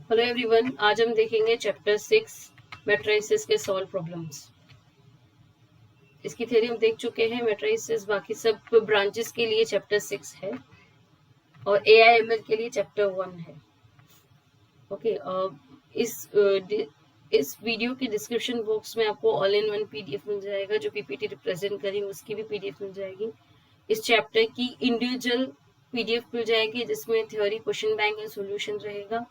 Hello everyone, आज हम देखेंगे चैप्टर 6 मैट्रिसेस के सॉल्व प्रॉब्लम्स। इसकी थ्योरी हम देख चुके हैं। मैट्रिसेस बाकी सब ब्रांचेस के लिए चैप्टर 6 है और AIML के लिए चैप्टर 1 है। ओके, इस वीडियो के डिस्क्रिप्शन बॉक्स में आपको ऑल इन वन PDF मिल जाएगा, जो PPT रिप्रेजेंट करेंगे उसकी भी PDF मिल जाएगी। इस चैप्टर की इंडिविजुअल PDF मिल जाएगी जिसमें theory, question bank and solution रहेगा।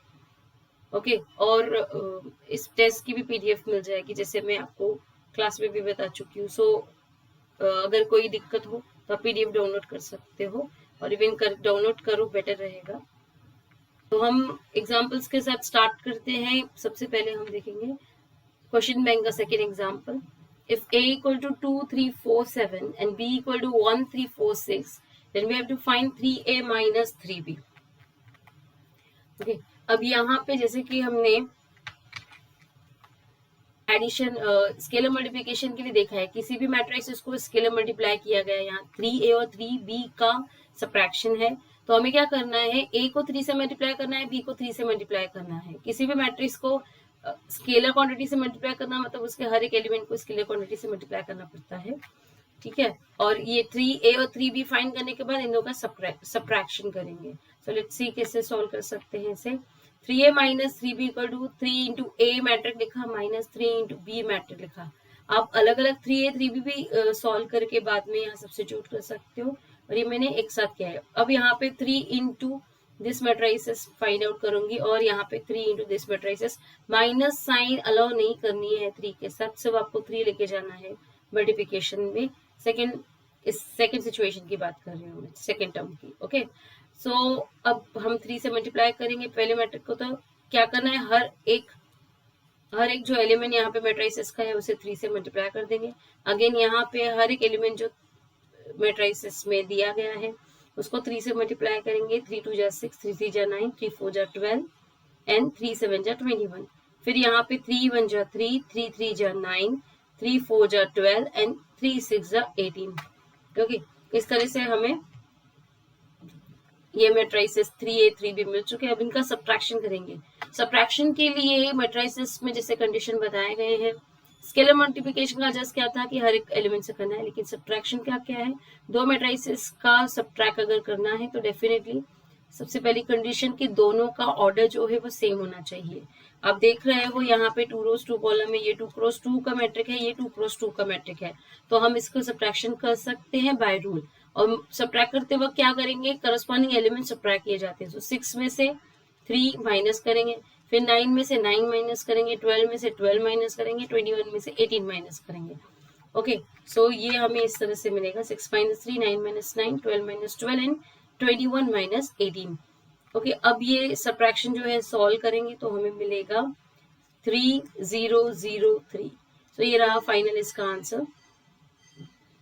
ओके, और इस टेस्ट की भी PDF मिल जाएगी, जैसे मैं आपको क्लास में भी बता चुकी हूँ। सो अगर कोई दिक्कत हो तो आप PDF डाउनलोड कर सकते हो, और इवन डाउनलोड करो बेटर रहेगा। तो हम एग्जाम्पल्स के साथ स्टार्ट करते हैं। सबसे पहले हम देखेंगे क्वेश्चन बैंक का second example. If A equal to 2, 3, 4, 7 and B equal to 1, 3, 4, 6, then we have to find 3A minus 3B. Okay, अब यहाँ पे जैसे कि हमने एडिशन स्केलर मल्टीप्लिकेशन के लिए देखा है, किसी भी मैट्रिक्स को स्केलर मल्टीप्लाई किया गया है। यहाँ 3A और 3B का सब्ट्रैक्शन है, तो हमें क्या करना है, A को 3 से मल्टीप्लाई करना है, B को 3 से मल्टीप्लाई करना है। किसी भी मैट्रिक्स को स्केलर क्वांटिटी से मल्टीप्लाई करना मतलब उसके हर एक एलिमेंट को स्केलर क्वांटिटी से मल्टीप्लाई करना पड़ता है। ठीक है, और ये 3A और 3B फाइंड करने के बाद इन दोनों का सब्ट्रैक्शन करेंगे। सो लेट्स सी कैसे सॉल्व कर सकते हैं इसे। 3A minus 3B equal to 3 into A matrix लिखा माइनस 3 इंटू B मैट्रिक लिखा। आप अलग अलग 3A 3B भी सॉल्व करके बाद में यहाँ सब्स्टिट्यूट कर सकते हो, और ये मैंने एक साथ किया है। अब यहाँ पे 3 into this matrices find out करूंगी, और यहाँ पे 3 into this matrices. Minus sign allow नहीं करनी है 3 के साथ, सिर्फ आपको 3 लेके जाना है मल्टीप्लिकेशन में। इस सेकेंड सिचुएशन की बात कर रही हूँ, सेकेंड टर्म की। ओके, सो अब हम 3 से मल्टीप्लाई करेंगे पहले मैट्रिक को। तो क्या करना है, हर एक जो एलिमेंट यहाँ पे मैट्रिसेस का है उसे 3 से मल्टीप्लाई कर देंगे। अगेन यहाँ पे हर एक एलिमेंट जो मैट्रिसेस में दिया गया है उसको 3 से मल्टीप्लाई करेंगे। 3 2 जा 6, 3 3 जा 9, 3 4 जा 12 एंड 3 7 जा 21। फिर यहाँ पे 3 1 जा 3, 3 3 जा 9, 3 4 जा 12 एंड 3 6 जा 18। ओके, इस तरह से हमें ये मैट्रिसेस 3A 3B मिल चुके हैं। अब इनका सब्ट्रैक्शन करेंगे। सब्ट्रैक्शन के लिए मैट्रिसेस में जैसे कंडीशन बताए गए हैं, स्केलर मल्टीप्लिकेशन का जस्ट क्या था कि हर एक एलिमेंट से करना है, लेकिन सब्ट्रैक्शन क्या क्या है, दो मैट्रिसेस का सब्ट्रैक्ट अगर करना है तो डेफिनेटली सबसे पहली कंडीशन कि दोनों का ऑर्डर जो है वो सेम होना चाहिए। आप देख रहे हो यहाँ पे 2 रोज 2 कॉलम है, ये 2 क्रॉस 2 का मैट्रिक है, ये 2 क्रॉस 2 का मैट्रिक है, तो हम इसको सब्ट्रैक्शन कर सकते हैं बाय रूल। और सब्ट्रैक्ट करते वक्त क्या करेंगे, करस्पॉन्डिंग एलिमेंट सब्ट्रैक्ट किए जाते हैं। तो 6 में से 3 माइनस करेंगे, फिर 9 में से 9 माइनस करेंगे, 12 में से 12 माइनस करेंगे, 21 में से 18 माइनस करेंगे। ओके, सो ये हमें इस तरह से मिलेगा 6 minus 3, 9 minus 9, 12 minus 12 and 21 minus 18। Okay, अब ये सब्ट्रैक्शन जो है सॉल्व करेंगे तो हमें मिलेगा 3003। सो ये रहा फाइनल इसका आंसर।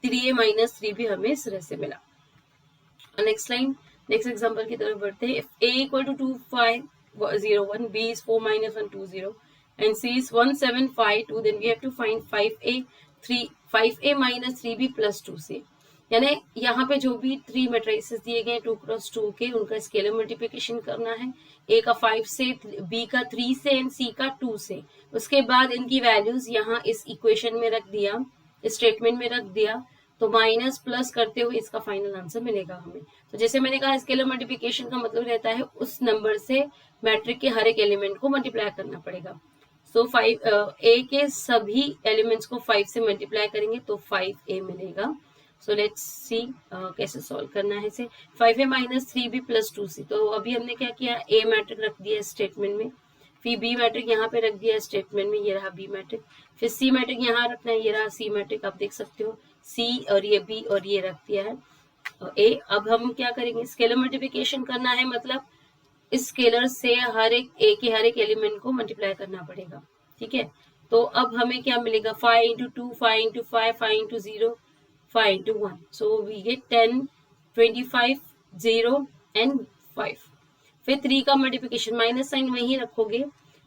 3A माइनस 3B हमें इस तरह से मिला। नेक्स्ट लाइन, नेक्स्ट एग्जांपल की तरफ बढ़ते हैं। If A equal to 2 5 0 1, B is 4 minus 1 2 0 and C is 1 7 5 2, then we have to find 5A minus 3B plus 2C। यानी यहाँ पे जो भी 3 मैट्रिसेस दिए गए 2 क्रॉस 2 के, उनका स्केलर मल्टीप्लिकेशन करना है। A का 5 से, B का 3 से एंड C का 2 से। उसके बाद इनकी वैल्यूज यहाँ इस इक्वेशन में रख दिया, इस स्टेटमेंट में रख दिया, तो माइनस प्लस करते हुए इसका फाइनल आंसर मिलेगा हमें। तो जैसे मैंने कहा, स्केलर मल्टीप्लिकेशन का मतलब रहता है उस नंबर से मैट्रिक के हर एक एलिमेंट को मल्टीप्लाई करना पड़ेगा। सो 5A के सभी एलिमेंट्स को 5 से मल्टीप्लाई करेंगे तो 5A मिलेगा। सो लेट्स सी कैसे सॉल्व करना है इसे। 5A minus 3B plus 2C। तो अभी हमने क्या किया, A मैट्रिक रख दिया स्टेटमेंट में, फिर B मैट्रिक यहाँ पे रख दिया स्टेटमेंट में, ये रहा B मैट्रिक, फिर C मैट्रिक यहाँ रखना है, ये रहा C मैट्रिक। आप देख सकते हो C और ये B और ये रख दिया है A। अब हम क्या करेंगे, स्केलर मल्टीप्लिकेशन करना है, मतलब इस स्केलर से हर एक A के हर एक एलिमेंट को मल्टीप्लाई करना पड़ेगा। ठीक है, तो अब हमें क्या मिलेगा, 5 into 2, 5 into 5, 5 into 0, 5 into 1। So we get 10 25 0 and 5। फिर 3 का मल्टीप्लिकेशन, माइनस साइन वहीं रखोगे,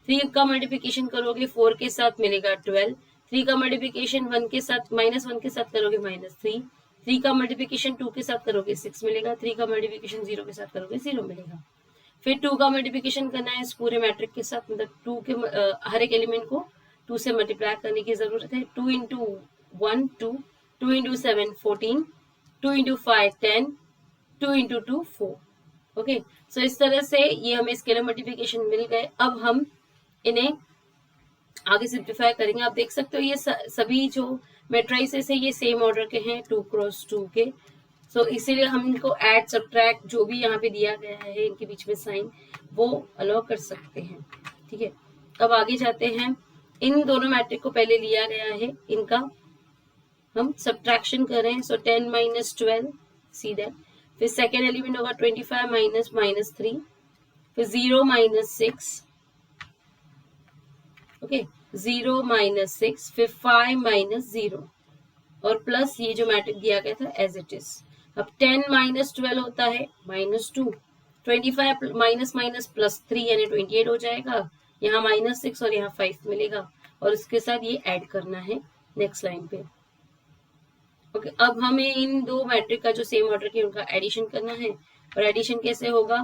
3 का मल्टीप्लिकेशन करोगे 4 के साथ मिलेगा 12, 3 का मल्टीप्लिकेशन 1 के साथ, माइनस 1 के साथ करोगे माइनस 3, 3 का मल्टीप्लिकेशन 2 के साथ करोगे 6 मिलेगा, 3 का मल्टीप्लिकेशन 0 के साथ करोगे 0 मिलेगा। फिर 2 का मल्टीप्लिकेशन करना है इस पूरे मैट्रिक के साथ, मतलब 2 के हर एक एलिमेंट को 2 से मल्टीप्लाई करने की जरूरत है। 2 into 1 2, 2 into 7 14, 2 into 5 10, 2 into 2 4। Okay, so इस तरह से ये हमें स्केलर मल्टीप्लिकेशन मिल गए। अब हम इन्हें आगे सिंप्लीफाई करेंगे। आप देख सकते हो ये सभी जो मैट्रिसेस है ये सेम ऑर्डर के हैं, 2 क्रॉस 2 के। सो इसीलिए हम इनको ऐड सब्ट्रैक्ट जो भी यहाँ पे दिया गया है इनके बीच में साइन वो अलाउ कर सकते हैं। ठीक है, अब आगे जाते हैं। इन दोनों मैट्रिक को पहले लिया गया है, इनका हम सब्ट्रैक्शन कर रहे हैं। सो 10 माइनस 12, सी दैट। फिर सेकेंड एलिमेंट होगा 25 माइनस माइनस 3, फिर 0 माइनस 6, ओके 0 माइनस 6, फिर 5 माइनस 0 और प्लस ये जो मैट्रिक दिया गया था एज इट इज। अब 10 माइनस 12 होता है -2, 25 माइनस माइनस प्लस 3 यानी 28 हो जाएगा। यहाँ -6 और यहाँ 5 मिलेगा और इसके साथ ये ऐड करना है नेक्स्ट लाइन पे। ओके, अब हमें इन दो मैट्रिक का जो सेम ऑर्डर के उनका एडिशन करना है। और एडिशन कैसे होगा,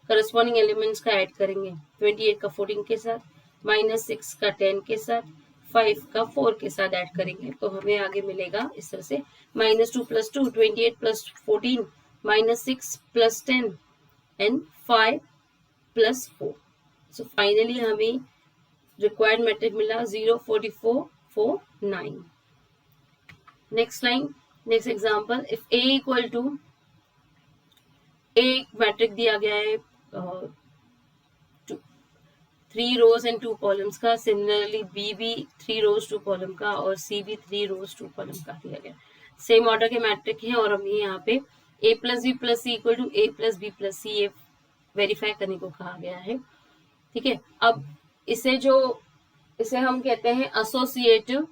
करस्पॉन्डिंग एलिमेंट्स का ऐड करेंगे। 28 का 14 के साथ, -6 का 10 के साथ, 5 का 4 के साथ ऐड करेंगे तो हमें आगे मिलेगा इस तरह से -2 + 2, 28 + 14, -6 + 10 एंड 5 + 4। सो फाइनली हमें रिक्वायर्ड मैट्रिक मिला 0 44 4 9। Next line, next example, if A equal to एक मैट्रिक दिया गया है 3 रोज एंड 2 कॉलम्स का, सिमिलरली B भी 3 रोज 2 कॉलम का और C भी 3 रोज 2 कॉलम का दिया गया। सेम ऑर्डर के मैट्रिक हैं और हमें यहाँ पे A + B + C equal to A + B + C ये वेरीफाई करने को कहा गया है। ठीक है, अब इसे हम कहते हैं एसोसिएटिव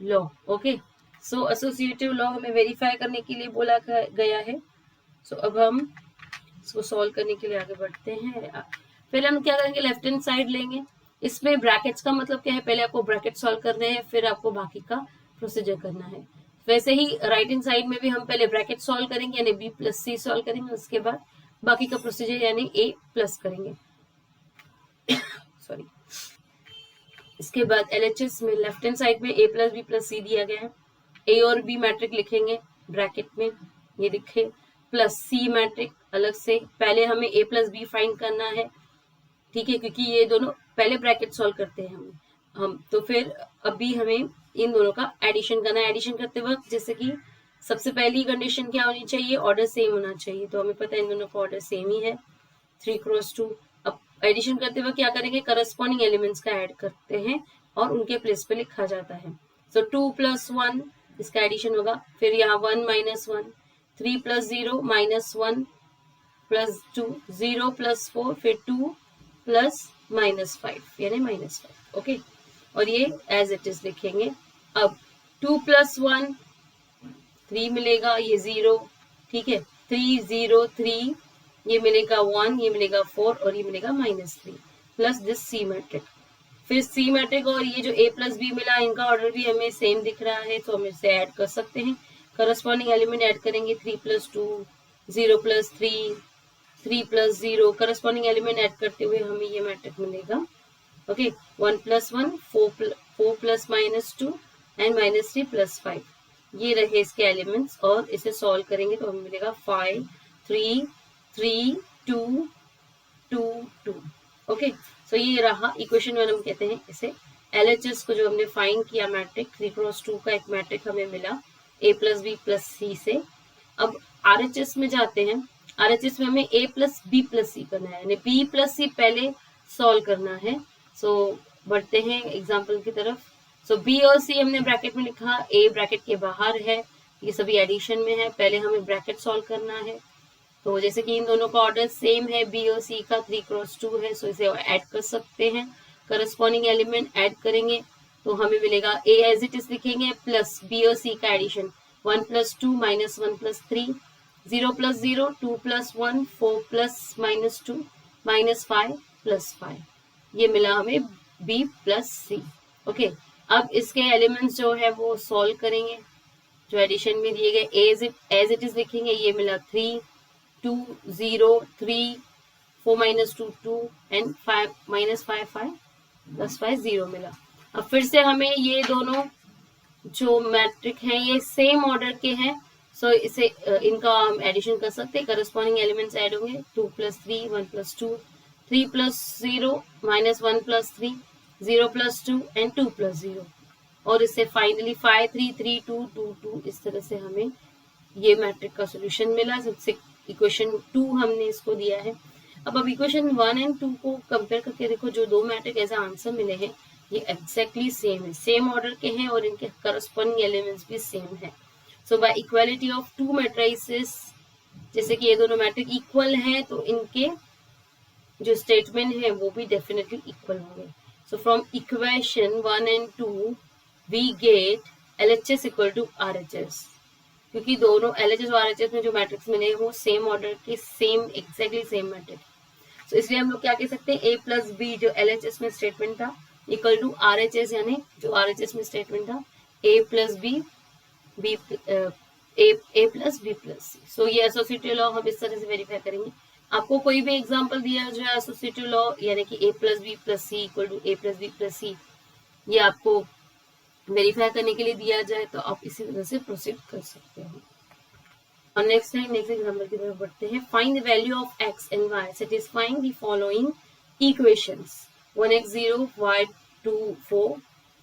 लॉ। ओके, सो एसोसिएटिव लॉ हमें वेरीफाई करने के लिए बोला गया है। सो अब हम इसको सॉल्व करने के लिए आगे बढ़ते हैं। पहले हम क्या करेंगे, लेफ्ट हैंड साइड लेंगे। इसमें ब्रैकेट्स का मतलब क्या है, पहले आपको ब्रैकेट सॉल्व करने हैं फिर आपको बाकी का प्रोसीजर करना है। वैसे ही राइट हैंड साइड में भी हम पहले ब्रैकेट सॉल्व करेंगे यानी B + C सॉल्व करेंगे, उसके बाद बाकी का प्रोसीजर यानी A प्लस करेंगे। सॉरी, इसके बाद LHS में लेफ्ट हैंड साइड में A + B + C दिया गया है। A और B मैट्रिक लिखेंगे ब्रैकेट में, ये लिखे, प्लस C मैट्रिक अलग से। पहले हमें A + B फाइंड करना है, ठीक है, क्योंकि ये दोनों पहले ब्रैकेट सॉल्व करते हैं हम तो फिर अभी हमें इन दोनों का एडिशन करना है। एडिशन करते वक्त जैसे कि सबसे पहली कंडीशन क्या होनी चाहिए, ऑर्डर सेम होना चाहिए। तो हमें पता है इन दोनों का ऑर्डर सेम ही है, 3 क्रॉस 2। अब एडिशन करते वक्त क्या करेंगे, करस्पॉन्डिंग एलिमेंट्स का ऐड करते हैं और उनके प्लेस पे लिखा जाता है। सो 2 + 1 इसका एडिशन होगा, फिर यहाँ 1 - 1, 3 + 0 -1 + 2, 0 + 4, फिर 2 + -5 यानी -5। ओके, और ये एज इट इज लिखेंगे। अब 2 + 1 3 मिलेगा, ये 0, ठीक है, 3 0 3, ये मिलेगा 1, ये मिलेगा 4 और ये मिलेगा -3 प्लस दिस C मैट्रिक। फिर C मैट्रिक और ये जो A + B मिला इनका ऑर्डर भी हमें सेम दिख रहा है तो हम इसे ऐड कर सकते हैं। करस्पॉन्डिंग एलिमेंट ऐड करेंगे, 3 + 2, 0 + 3, 3 + 0। करस्पॉन्डिंग एलिमेंट ऐड करते हुए हमें ये मैट्रिक मिलेगा। Okay, 1 + 1 4 + -2 and -3 + 5। ये रहे इसके एलिमेंट्स और इसे सॉल्व करेंगे तो हमें मिलेगा 5 3 3 2 2 2। ओके, सो ये रहा इक्वेशन 1। हम कहते हैं इसे LHS को जो हमने फाइंड किया मैट्रिक 3 क्रॉस 2 का एक मैट्रिक हमें मिला A + B + C से। अब RHS में जाते हैं। RHS में हमें A + B + C करना है यानी B + C पहले सॉल्व करना है। सो बढ़ते हैं एग्जाम्पल की तरफ। सो B और C हमने ब्रैकेट में लिखा, A ब्रैकेट के बाहर है, ये सभी एडिशन में है। पहले हमें ब्रैकेट सॉल्व करना है। तो जैसे कि इन दोनों का ऑर्डर सेम है, B और C का 3 क्रॉस 2 है, सो इसे ऐड कर सकते हैं। करस्पॉन्डिंग एलिमेंट ऐड करेंगे तो हमें मिलेगा A एज इट इज लिखेंगे प्लस B और C का एडिशन 1 + 2 -1 + 3, 0 + 0 2 + 1 4 + -2 -5 + 5। ये मिला हमें B + C। ओके, अब इसके एलिमेंट्स जो है वो सॉल्व करेंगे, जो एडिशन में दिए गए एज इट इज लिखेंगे। ये मिला 3 2 0 3 4 माइनस 2 2 एंड 5 माइनस 5 5 प्लस 5 0 मिला। अब फिर से हमें ये दोनों जो मैट्रिक हैं ये सेम ऑर्डर के हैं, सो इसे इनका हम एडिशन कर सकते हैं। करस्पॉन्डिंग एलिमेंट्स ऐड होंगे 2 plus 3 1 plus 2 3 plus 0 minus 1 plus 3 0 plus 2 and 2 plus 0, और इससे फाइनली 5 3 3 2 2 2 इस तरह से हमें ये मैट्रिक का सोल्यूशन मिला। सबसे इक्वेशन 2 हमने इसको दिया है। अब इक्वेशन 1 एंड 2 को कंपेयर करके देखो, जो दो मैट्रिक ऐसे आंसर मिले हैं ये एग्जैक्टली सेम है, सेम ऑर्डर के हैं और इनके करस्पॉन्डिंग एलिमेंट्स भी सेम है। So by equality of two matrices, जैसे कि ये दोनों मैट्रिक इक्वल हैं तो इनके जो स्टेटमेंट है वो भी डेफिनेटली इक्वल होंगे। So from equation 1 and 2 we get LHS equal to RHS, क्योंकि दोनों LHS और RHS में जो मैट्रिक्स मिले वो सेम ऑर्डर के same exactly same matrix. So इसलिए हम लोग क्या कह सकते हैं, A प्लस बी जो LHS में स्टेटमेंट था इक्वल टू RHS, यानी जो RHS में स्टेटमेंट था A plus B B A plus B plus C. So ये एसोसिएटिव लॉ हम इस तरह से वेरीफाई करेंगे। आपको कोई भी एग्जांपल दिया जाए एसोसिएटिव लॉ यानी कि A plus B plus C equal to A plus B plus C, ये आपको वेरीफाई करने के लिए दिया जाए तो आप इसी तरह से प्रोसीड कर सकते हो। और नेक्स्ट एग्जांपल की तरफ बढ़ते हैं। Find the value of x and y satisfying the following equations 1x0 y24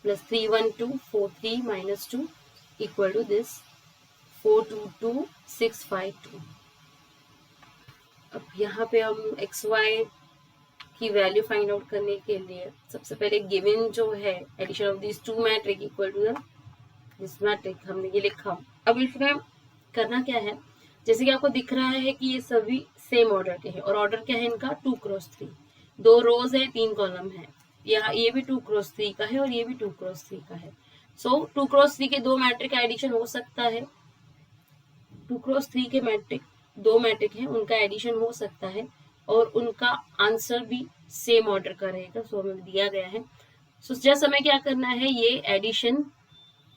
plus 312 43 minus 2 equal to this 422 652। अब यहाँ पे हम एक्स वाई की वैल्यू फाइंड आउट करने के लिए सबसे पहले गिवन जो है addition of this two matrix equal to this matrix हमने ये लिखा। अब इसमें करना क्या है, जैसे कि आपको दिख रहा है कि ये सभी सेम ऑर्डर के हैं और ऑर्डर क्या है इनका 2 क्रॉस 3, 2 रोज है 3 कॉलम है। यहाँ ये भी 2 क्रॉस 3 का है और ये भी 2 क्रॉस 3 का है। सो 2 क्रॉस 3 के दो मैट्रिक का एडिशन हो सकता है, 2 क्रॉस 3 के मैट्रिक दो मैट्रिक हैं उनका एडिशन हो सकता है और उनका आंसर भी सेम ऑर्डर का रहेगा। सो हमें दिया गया है। सो जस्ट हमें क्या करना है, ये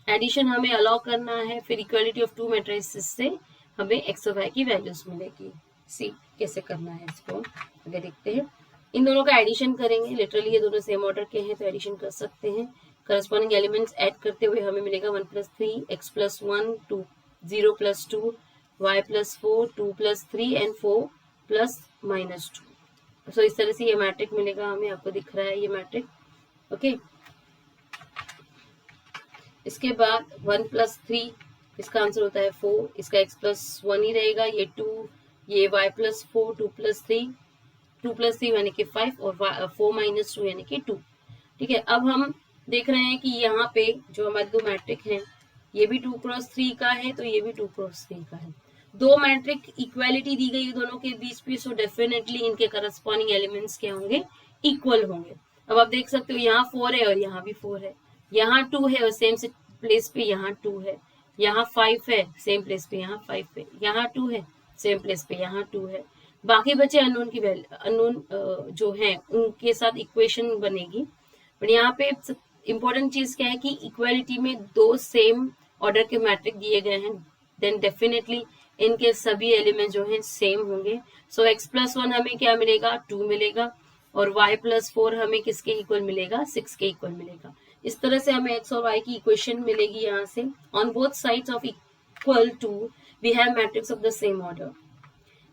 एडिशन हमें अलाउ करना है, फिर इक्वालिटी ऑफ टू मैट्रिसेस से हमें एक्स और वाई की वैल्यूज मिलेगी। सी कैसे करना है इसको आगे देखते हैं। इन दोनों का एडिशन करेंगे, लिटरली ये दोनों सेम ऑर्डर के हैं तो एडिशन कर सकते हैं। करस्पॉन्डिंग एलिमेंट्स ऐड करते हुए हमें मिलेगा 1 + 3 x + 1 2 0 + 2 y + 4 2 + 3 एंड 4 + -2। सो इस तरह से ये मैट्रिक मिलेगा हमें, आपको दिख रहा है ये मैट्रिक। ओके, इसके बाद 1 + 3 इसका आंसर होता है 4, इसका x + 1 ही रहेगा, ये 2, ये y + 4 2 + 3 2 + 3 यानी कि 5 और 4 - 2 यानी कि 2। ठीक है, अब हम देख रहे हैं कि यहाँ पे जो हमारे दो मैट्रिक हैं ये भी 2 क्रॉस 3 का है तो ये भी 2 क्रॉस 3 का है। दो मैट्रिक इक्वालिटी दी गई है दोनों के बीच में, सो डेफिनेटली इनके करस्पॉन्डिंग एलिमेंट्स क्या होंगे, इक्वल होंगे। अब आप देख सकते हो यहाँ 4 है और यहाँ भी 4 है, यहाँ 2 है और सेम प्लेस पे यहाँ 2 है, यहाँ 5 है सेम प्लेस पे यहाँ 5 है, यहाँ 2 है सेम प्लेस पे यहाँ 2 है। बाकी बचे अननोन की वैल्यू, अननोन जो है उनके साथ इक्वेशन बनेगी। बट यहाँ पे इंपॉर्टेंट चीज क्या है कि इक्वालिटी में दो सेम ऑर्डर के मैट्रिक दिए गए हैं, देन डेफिनेटली इनके सभी एलिमेंट जो हैं सेम होंगे। सो x + 1 हमें क्या मिलेगा, 2 मिलेगा और y + 4 हमें किसके इक्वल मिलेगा, 6 के इक्वल मिलेगा। इस तरह से हमें x और y की इक्वेशन मिलेगी यहाँ से। On both sides of equal to we have matrix of the same order,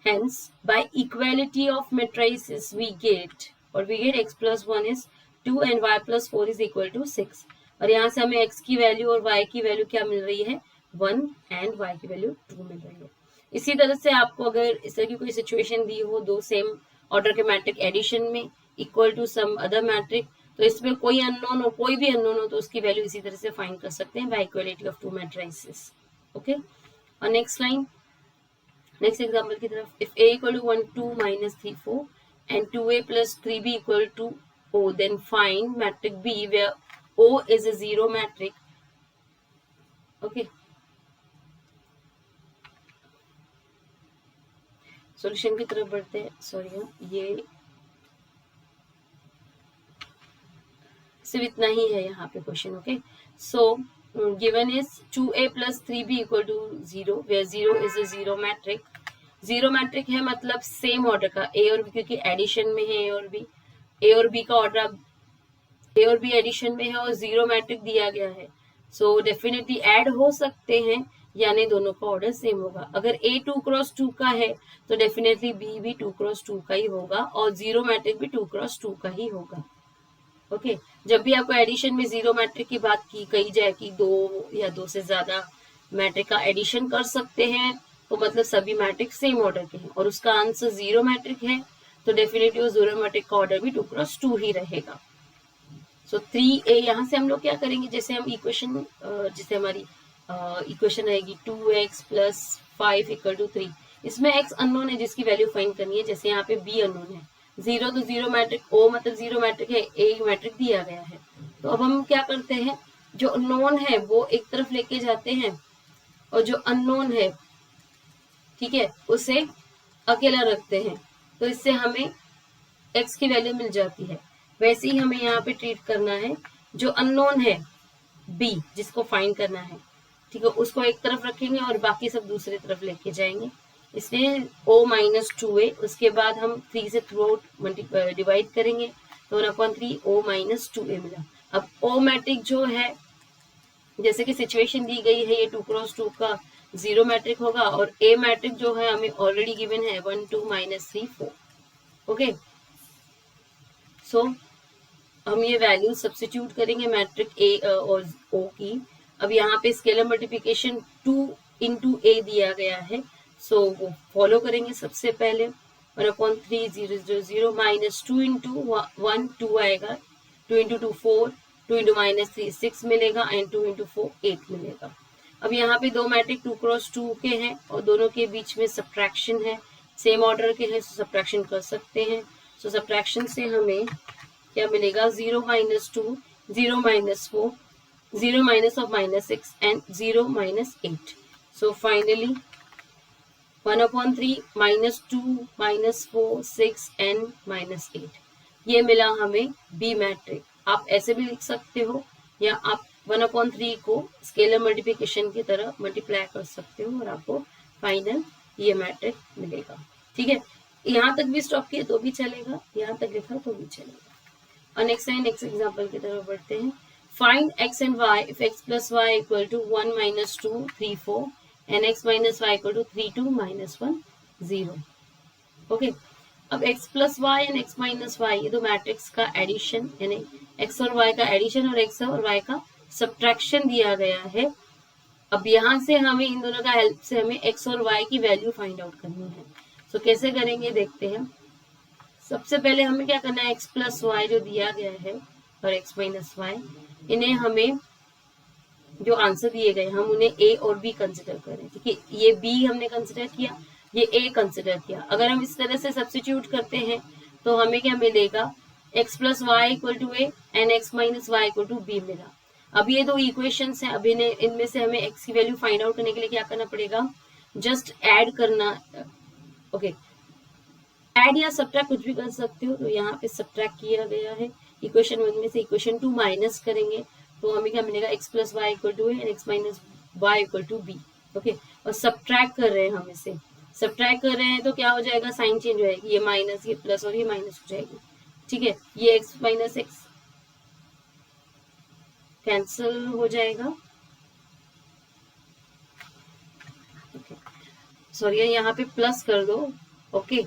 hence by equality of matrices we get x + 1 is 2 and y + 4 is equal to 6। और यहाँ से हमें x की वैल्यू और y की वैल्यू क्या मिल रही है, 1 एंड y की वैल्यू 2 मिल रही है। इसी तरह से आपको अगर इस तरह की कोई सिचुएशन दी हो, दो सेम ऑर्डर के मैट्रिक एडिशन में equal to some other matrix, तो इसमें कोई अननोन हो, कोई भी अननोन हो तो उसकी वैल्यू इसी तरह से फाइंड कर सकते हैं bye equality of two matrices. Okay, और नेक्स्ट लाइन, नेक्स्ट एग्जांपल की तरफ। If a = 1 2 - 3 4 and 2a + 3b = o, then find matrix B where o is a zero matrix। Okay, solution की तरफ बढ़ते हैं। सॉरी, ये सिर्फ इतना ही है यहाँ पे question. Okay, so given is 2a + 3b = 0 where 0 is a zero matrix zero matrix है मतलब सेम ऑर्डर का ए और बी, क्योंकि एडिशन में है ए और बी का ऑर्डर ए और बी एडिशन में है और जीरो मैट्रिक दिया गया है, सो डेफिनेटली ऐड हो सकते हैं, यानी दोनों का ऑर्डर सेम होगा। अगर ए 2x2 का है तो डेफिनेटली बी भी 2x2 का ही होगा और जीरो मैट्रिक भी 2x2 का ही होगा। ओके जब भी आपको एडिशन में जीरो मैट्रिक की बात की कही जाए कि दो या दो से ज्यादा मैट्रिक का एडिशन कर सकते हैं, तो मतलब सभी मैट्रिक सेम ऑर्डर के हैं और उसका आंसर जीरो मैट्रिक है, तो डेफिनेटली वो जीरो मैट्रिक का ऑर्डर भी 2x2 ही रहेगा। सो 3a यहाँ से हम लोग क्या करेंगे, जैसे हम इक्वेशन जैसे हमारी इक्वेशन रहेगी 2x प्लस 5 इक्वल टू 3, इसमें x अननोन है जिसकी वैल्यू फाइंड करनी है, जैसे यहाँ पे b अननोन है, जीरो तो जीरो मैट्रिक, ओ मतलब जीरो मैट्रिक है, ए मैट्रिक दिया गया है। तो अब हम क्या करते हैं, जो अननोन है वो एक तरफ लेके जाते हैं और जो अननोन है ठीक है उसे अकेला रखते हैं, तो इससे हमें x की वैल्यू मिल जाती है। वैसे ही हमें यहाँ पे ट्रीट करना है, जो अननोन है b जिसको फाइंड करना है, ठीक है, उसको एक तरफ रखेंगे और बाकी सब दूसरी तरफ लेके जाएंगे, इसलिए o माइनस 2a, उसके बाद हम 3 से थ्रू आउट डिवाइड करेंगे तो 1/3 o माइनस 2a मिला। अब o मैट्रिक जो है, जैसे कि सिचुएशन दी गई है, ये 2x2 का जीरो मैट्रिक होगा और a मैट्रिक जो है हमें ऑलरेडी गिवन है 1 2 -3 4। ओके सो हम ये वैल्यू सब्स्टिट्यूट करेंगे मैट्रिक ए और ओ की। अब यहाँ पे स्केलर मल्टीप्लिकेशन 2 इंटू ए दिया गया है, सो वो फॉलो करेंगे। सबसे पहले 1/3 0 0 0 माइनस 2 इंटू 1 2 आएगा, 2 इंटू 2 4, 2 इंटू -3 6 मिलेगा एंड 2 इंटू 4 8 मिलेगा। अब यहाँ पे दो मैट्रिक 2x2 के हैं और दोनों के बीच में सब्ट्रैक्शन है, सेम ऑर्डर के हैं, सब्ट्रैक्शन कर सकते हैं। सो सब्ट्रैक्शन से हमें क्या मिलेगा, 0 minus 2 0 minus 4 0 minus of -6 and 0 -8। So finally 1/3 -2 -4 6 and -8, ये मिला हमें बी मैट्रिक। आप ऐसे भी लिख सकते हो या आप 1/3 को स्केलर मल्टीप्लिकेशन की तरह मल्टीप्लाई कर सकते हो और आपको फाइनल ये मैट्रिक मिलेगा। ठीक है, यहाँ तक भी स्टॉप किए तो भी चलेगा, यहाँ तक लिखा तो भी चलेगा। और नेक्स्ट एग्जाम्पल की तरफ बढ़ते हैं। Find x and y if x plus y equal to 1 minus 2 3 4 and x minus y equal to 3 2 minus 1 0। Okay अब x plus y and x minus y ये दो मैट्रिक्स का एडिशन, यानी x और y का एडिशन और x और y का सब्ट्रैक्शन दिया गया है। अब यहाँ से हमें इन दोनों का हेल्प से हमें x और y की वैल्यू फाइंड आउट करनी है। सो कैसे करेंगे देखते हैं। सबसे पहले हमें क्या करना है, x प्लस वाई जो दिया गया है और x माइनस वाई, इन्हें हमें जो आंसर दिए गए हम उन्हें a और b कंसिडर करें। ठीक है, ये b हमने कंसिडर किया, ये a कंसिडर किया। अगर हम इस तरह से सब्स्टिट्यूट करते हैं तो हमें क्या मिलेगा, x plus y equal to a and x minus y equal to b मिला। अब ये दो इक्वेशंस हैं, अब इनमें से हमें x की वैल्यू फाइंड आउट करने के लिए क्या करना पड़ेगा, जस्ट ऐड करना। ओके ऐड या सब्ट्रैक्ट कुछ भी कर सकते हो, तो यहाँ पे सब्ट्रैक्ट किया गया है। इक्वेशन 1 में से इक्वेशन 2 माइनस करेंगे तो हमें क्या मिलेगा, x plus y equal to and x minus y equal to b. Okay और सब्ट्रैक्ट कर रहे हैं हम इसे, सब्ट्रैक्ट कर रहे हैं तो क्या हो जाएगा, साइन चेंज हो जाएगी, ये माइनस ये प्लस और ये माइनस हो जाएगी। ठीक है, ये x माइनस x कैंसिल हो जाएगा। सॉरी यहाँ पे प्लस कर दो। ओके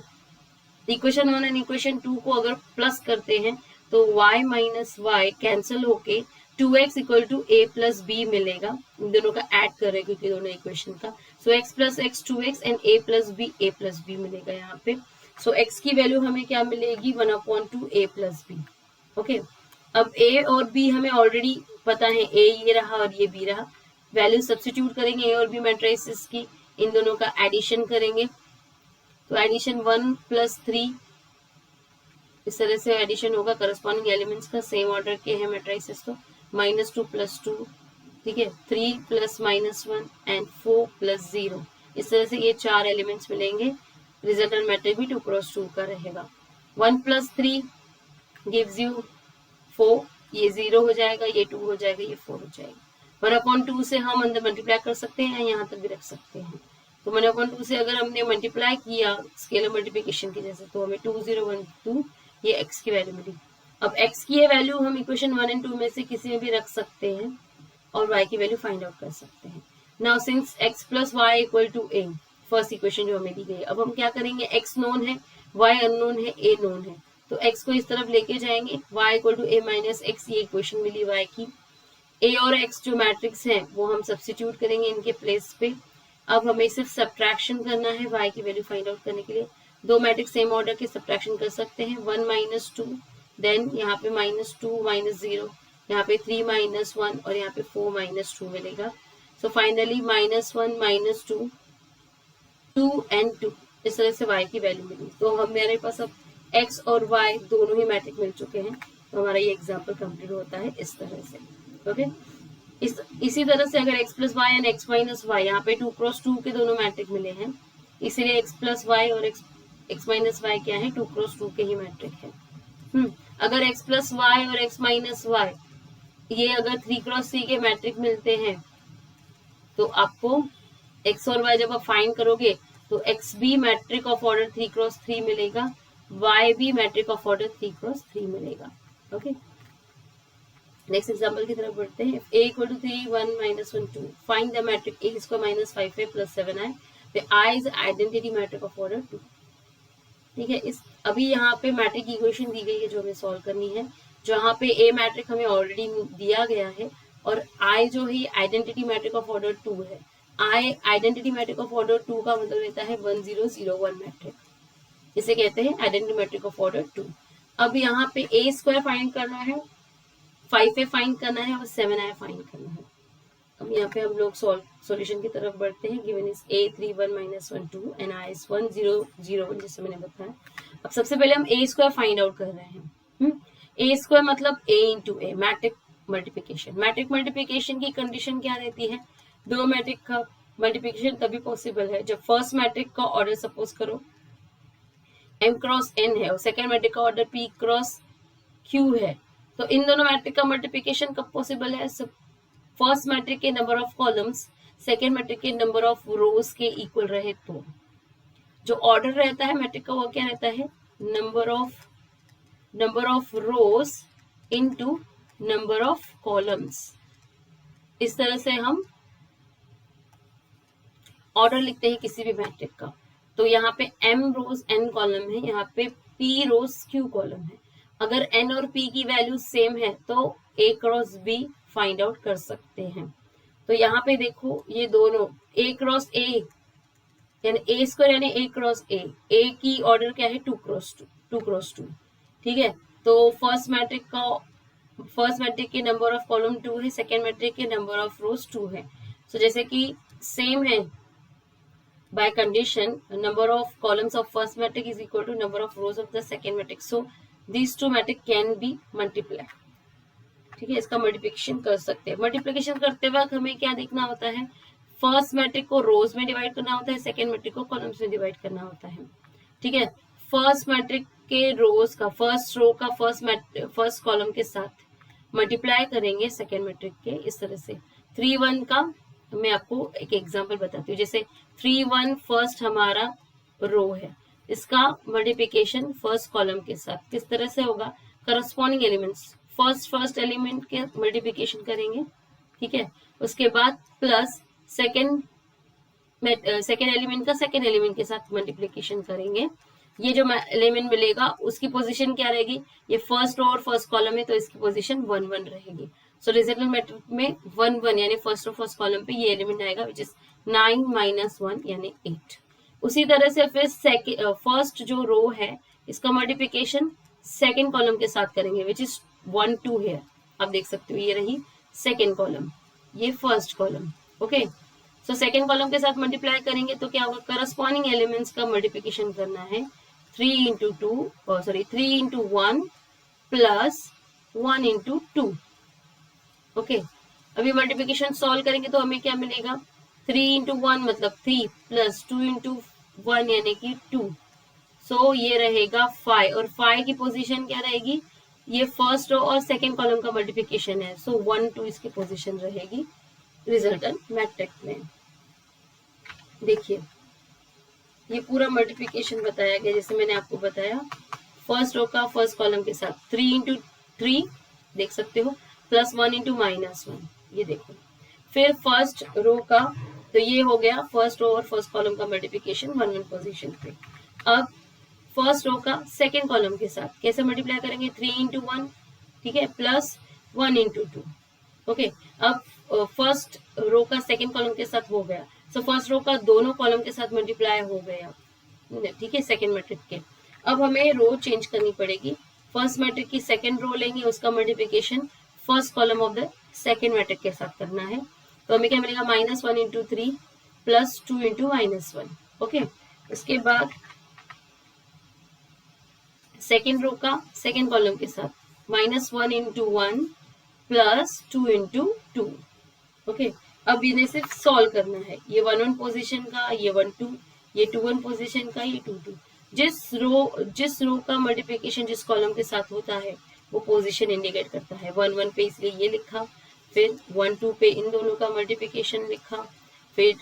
इक्वेशन 1 एंड इक्वेशन 2 को अगर प्लस करते हैं तो y माइनस वाई कैंसिल होके 2x equal to a plus b मिलेगा। इन दोनों का ऐड कर रहे हैं क्योंकि दोनों इक्वेशन का। So x plus x 2x and a plus b मिलेगा यहाँ पे। सो x की वैल्यू हमें क्या मिलेगी, 1/2 a प्लस बी। ओके अब a और b हमें ऑलरेडी पता है, a ये रहा और ये b रहा। वैल्यू सब्स्टिट्यूट करेंगे a और b मैट्रिसेस की, इन दोनों का एडिशन करेंगे तो एडिशन 1 प्लस 3 इस तरह से एडिशन होगा। करस्पॉन्डिंग एलिमेंट्स का सेम ऑर्डर के हैं मैट्रिसेस, तो -2 प्लस 2, ठीक है, 3 प्लस -1 एंड 4 प्लस 0, इस तरह से ये चार एलिमेंट्स मिलेंगे। रिजल्टेंट मैट्रिक्स भी 2x2 का रहेगा। 1 प्लस 3 गिव्स यू 4, ये 0 हो जाएगा, ये 2 हो जाएगा, ये 4 हो जाएगा। 1/2 से हम अंदर मल्टीप्लाई कर सकते हैं, यहाँ तक भी रख सकते हैं। तो तो 1/2 से अगर हमने मल्टीप्लाई किया स्केलर मल्टीप्लिकेशन की जैसे, तो हमें 2012 ये x की वैल्यू मिली। अब x की ये वैल्यू हम इक्वेशन 1 और 2 में से किसी में भी रख सकते हैं और y की वैल्यू फाइंड आउट कर सकते हैं। Now since x plus y equal to a, first equation जो हमें दी गई, अब हम क्या करेंगे, x नोन है, y अननोन है, a नोन है, तो x को इस तरफ लेके जाएंगे, y equal to a minus x, ये इक्वेशन मिली y की। a और x जो मैट्रिक्स है वो हम सब्स्टिट्यूट करेंगे इनके प्लेस पे। अब हमें सिर्फ सब्ट्रैक्शन करना है y की वैल्यू फाइंड आउट करने के लिए। दो मैट्रिक्स सेम ऑर्डर के सब्ट्रैक्शन कर सकते हैं, 1 माइनस 2, देन यहाँ पे -2 -0, यहाँ पे 3 -1 और यहाँ पे 4 -2 मिलेगा। सो फाइनली -1 -2 2 and 2, इस तरह से y की वैल्यू मिली। तो हमारे पास अब x और y दोनों ही मैट्रिक मिल चुके हैं, तो हमारा ये एग्जाम्पल कंप्लीट होता है इस तरह से। ओके, इसी तरह से अगर x plus y and x minus y, यहाँ पे 2 क्रॉस 2 के दोनों मैट्रिक मिले हैं, इसीलिए x प्लस वाई और x माइनस वाई क्या है, 2 क्रॉस 2 के ही मैट्रिक है। अगर x प्लस वाई और x माइनस वाई ये अगर 3 क्रॉस 3 के मैट्रिक मिलते हैं, तो आपको x और y जब आप फाइंड करोगे तो x भी मैट्रिक ऑफ ऑर्डर 3 क्रॉस 3 मिलेगा, y भी मैट्रिक ऑफ ऑर्डर 3 क्रॉस 3 मिलेगा। ओके, नेक्स्ट एग्जांपल की तरफ बढ़ते हैं। a equal to 3 1 -1 2, find the matrix a square minus 5a plus 7i, the i is identity matrix of order 2। ठीक है, इस अभी यहाँ पे मैट्रिक इक्वेशन दी गई है जो हमें सॉल्व करनी है, जहाँ पे a मैट्रिक हमें ऑलरेडी दिया गया है और i जो है आइडेंटिटी मैट्रिक ऑफ ऑर्डर 2 है। i identity matrix of order 2 का मतलब रहता है 1 0 0 1 मैट्रिक, इसे कहते हैं आइडेंटिटी मैट्रिक ऑफ ऑर्डर 2। अब यहाँ पे a स्क्वायर फाइंड करना है, 5a फाइंड करना है और 7i फाइंड करना है। अब यहाँ पे हम लोग सॉल्यूशन की तरफ बढ़ते हैं। Given is a 3 1 -1 2 and i is 1 0 0 1, जैसे मैंने बताया। अब सबसे पहले हम a स्क्वायर फाइंड आउट कर रहे हैं। a स्क्वायर मतलब a into a, matrix multiplication. Matrix multiplication की कंडीशन क्या रहती है, दो मैट्रिक का मल्टीप्लिकेशन तभी पॉसिबल है जब फर्स्ट मैट्रिक का ऑर्डर सपोज करो m क्रॉस n है और सेकेंड मैट्रिक का ऑर्डर p क्रॉस q है। तो इन दोनों मैट्रिक का मल्टीप्लिकेशन कब पॉसिबल है, फर्स्ट मैट्रिक के number of columns second matrix के नंबर ऑफ रोज के इक्वल रहे तो। जो ऑर्डर रहता है मैट्रिक का वो क्या रहता है, number of rose into number of columns. इस तरह से हम ऑर्डर लिखते हैं किसी भी मैट्रिक का। तो यहाँ पे m रोज n कॉलम है, यहाँ पे p रोज q कॉलम है। अगर n और p की वैल्यू सेम है तो a cross b find out कर सकते हैं। तो यहाँ पे देखो ये दोनों a क्रॉस a यानी a स्क्वायर यानी a क्रॉस a की ऑर्डर क्या है 2 क्रॉस 2। ठीक है, तो फर्स्ट मैट्रिक के नंबर ऑफ कॉलम 2 है, सेकेंड मैट्रिक के नंबर ऑफ रोज 2 है। सो जैसे कि सेम है, by condition number of columns of first matrix is equal to number of rows of the second matrix, so these two matrix can be multiplied। ठीक है, इसका multiplication कर सकते हैं। मल्टीप्लिकेशन करते वक्त हमें क्या देखना होता है, फर्स्ट मैट्रिक को रोज में डिवाइड करना होता है, सेकेंड मैट्रिक को कॉलम्स में डिवाइड करना होता है। ठीक है, फर्स्ट मैट्रिक के रोज का फर्स्ट रो का फर्स्ट कॉलम के साथ मल्टीप्लाई करेंगे सेकेंड मैट्रिक के, इस तरह से 3 1 का मैं आपको एक एग्जांपल बताती हूँ। जैसे 3 1 फर्स्ट हमारा रो है, इसका मल्टीप्लिकेशन फर्स्ट कॉलम के साथ किस तरह से होगा, करस्पॉन्डिंग एलिमेंट्स फर्स्ट एलिमेंट के मल्टीप्लिकेशन करेंगे। ठीक है, उसके बाद प्लस सेकेंड एलिमेंट का सेकेंड एलिमेंट के साथ मल्टीप्लिकेशन करेंगे। ये जो एलिमेंट मिलेगा उसकी पोजीशन क्या रहेगी, ये फर्स्ट रो और फर्स्ट कॉलम है तो इसकी पोजीशन 1 1 रहेगी। सो रिजल्टेंट मैट्रिक्स में 1 1 यानी फर्स्ट रो फर्स्ट कॉलम पे ये एलिमेंट आएगा विच इज 9 - 1 यानी 8। उसी तरह से फिर फर्स्ट जो रो है इसका मल्टीप्लिकेशन सेकेंड कॉलम के साथ करेंगे विच इज 1 2 है। आप देख सकते हो ये रही सेकेंड कॉलम, ये first column. Okay, so second column के साथ मल्टीप्लाई करेंगे तो क्या होगा, करस्पॉन्डिंग एलिमेंट्स का मल्टीप्लिकेशन करना है 3 into 1 प्लस 1 into 2। ओके, अभी मल्टीप्लिकेशन सॉल्व करेंगे तो हमें क्या मिलेगा, 3 into 1 मतलब 3 प्लस 2 into 1 यानी कि 2। सो ये रहेगा 5 और 5 की पोजीशन क्या रहेगी, ये फर्स्ट रो और सेकेंड कॉलम का मल्टीप्लिकेशन है, सो 1 2 इसकी पोजीशन रहेगी रिजल्टेंट मैट्रिक्स में। देखिए ये पूरा मल्टीप्लिकेशन बताया गया जैसे मैंने आपको बताया। फर्स्ट रो का फर्स्ट कॉलम के साथ 3 इंटू 3 देख सकते हो, प्लस 1 इंटू -1 ये देखो। फिर फर्स्ट रो का, तो ये हो गया फर्स्ट रो और फर्स्ट कॉलम का मल्टीप्लिकेशन 1 1 पोजीशन पे। अब फर्स्ट रो का सेकेंड कॉलम के साथ कैसे मल्टीप्लाई करेंगे, 3 इंटू 1, ठीक है, प्लस 1 इंटू 2। ओके, अब फर्स्ट रो का सेकेंड कॉलम के साथ हो गया, सो फर्स्ट रो का दोनों कॉलम के साथ मल्टीप्लाई हो गया, ठीक है, सेकेंड मैट्रिक के। अब हमें रो चेंज करनी पड़ेगी, फर्स्ट मैट्रिक की सेकेंड रो लेंगे, उसका multiplication first column of the second matrix के साथ करना है। तो हमें क्या मिलेगा, -1 इंटू 3 प्लस 2 इंटू -1। ओके, उसके बाद सेकेंड रो का सेकेंड कॉलम के साथ -1 इंटू 1 प्लस 2 इंटू 2। ओके, अब इन्हें सिर्फ सॉल्व करना है, ये 1 1 पोजीशन का, ये 1 2, ये 2 1 पोजीशन का, ये 2 2। जिस रो का मल्टीप्लिकेशन जिस कॉलम के साथ होता है वो पोजीशन इंडिकेट करता है। 1 1 पे इसलिए ये लिखा, फिर 1 2 पे इन दोनों का मल्टीप्लिकेशन लिखा, फिर